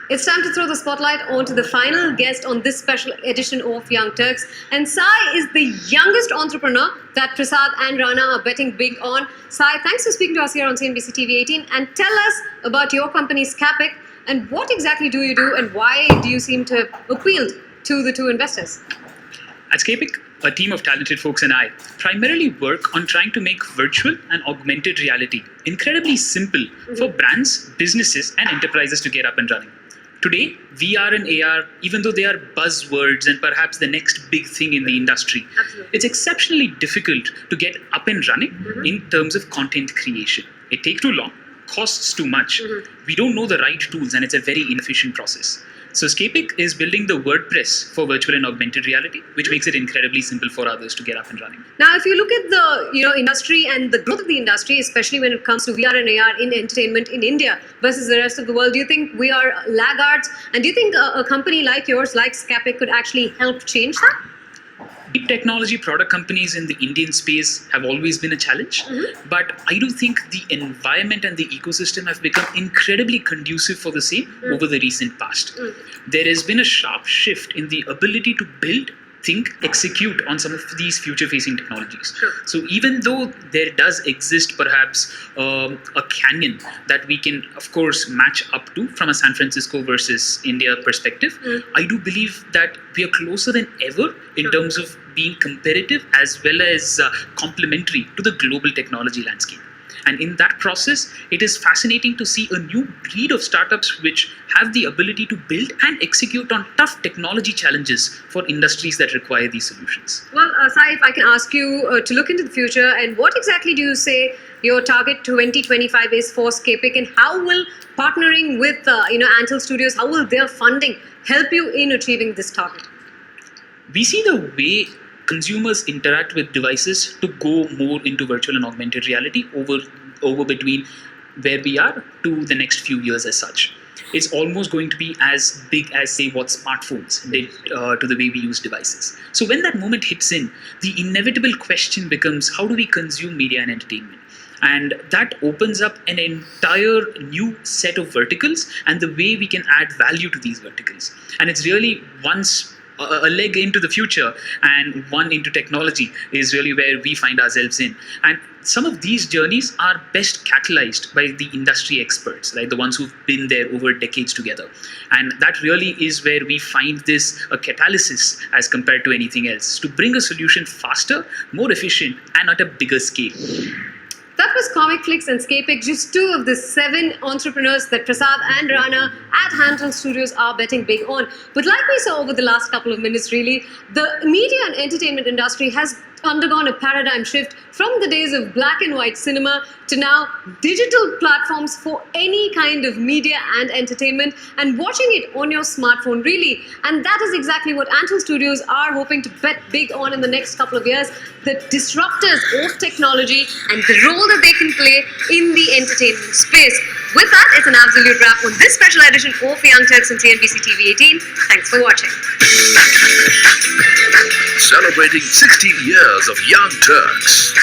It's time to throw the spotlight onto the final guest on this special edition of Young Turks. And Sai is the youngest entrepreneur that Prasad and Rana are betting big on. Sai, thanks for speaking to us here on CNBC TV18. And tell us about your company, Scapic, and what exactly do you do and why do you seem to have appealed to the two investors? At Scapic, a team of talented folks and I primarily work on trying to make virtual and augmented reality incredibly simple for brands, businesses, and enterprises to get up and running. Today, VR and AR, even though they are buzzwords and perhaps the next big thing in the industry, it's exceptionally difficult to get up and running in terms of content creation. It takes too long, costs too much. We don't know the right tools, and it's a very inefficient process. So Scapic is building the WordPress for virtual and augmented reality, which makes it incredibly simple for others to get up and running. Now, if you look at the industry and the growth of the industry, especially when it comes to VR and AR in entertainment in India versus the rest of the world, do you think we are laggards? And do you think a company like yours, like Scapic, could actually help change that? Deep technology product companies in the Indian space have always been a challenge, but I do think the environment and the ecosystem have become incredibly conducive for the same over the recent past. There has been a sharp shift in the ability to build, think, execute on some of these future-facing technologies. So even though there does exist perhaps a canyon that we can, of course, match up to from a San Francisco versus India perspective, I do believe that we are closer than ever in terms of being competitive as well as complementary to the global technology landscape. And in that process, it is fascinating to see a new breed of startups which have the ability to build and execute on tough technology challenges for industries that require these solutions. Well, Sai, if I can ask you to look into the future, and what exactly do you say your target 2025 is for Scapic, and how will partnering with Anthill Studios, how will their funding help you in achieving this target? We see the way consumers interact with devices to go more into virtual and augmented reality over between where we are to the next few years as such. It's almost going to be as big as, say, what smartphones did to the way we use devices. So when that moment hits in, the inevitable question becomes, how do we consume media and entertainment? And that opens up an entire new set of verticals and the way we can add value to these verticals. And it's really a leg into the future and one into technology is really where we find ourselves in. And some of these journeys are best catalyzed by the industry experts, right? The ones who've been there over decades together. And that really is where we find this a catalysis as compared to anything else, to bring a solution faster, more efficient, and at a bigger scale. That was Comic Flix and Scapic, just two of the 7 entrepreneurs that Prasad and Rana at Anthill Studios are betting big on. But like we saw over the last couple of minutes, really, the media and entertainment industry has undergone a paradigm shift from the days of black and white cinema to now digital platforms for any kind of media and entertainment, and watching it on your smartphone, really. And that is exactly what Anthill Studios are hoping to bet big on in the next couple of years, the disruptors of technology and the role that they can play in the entertainment space. With that, it's an absolute wrap on this special edition of Young Turks on CNBC TV18. Thanks for watching. Celebrating 16 years of Young Turks.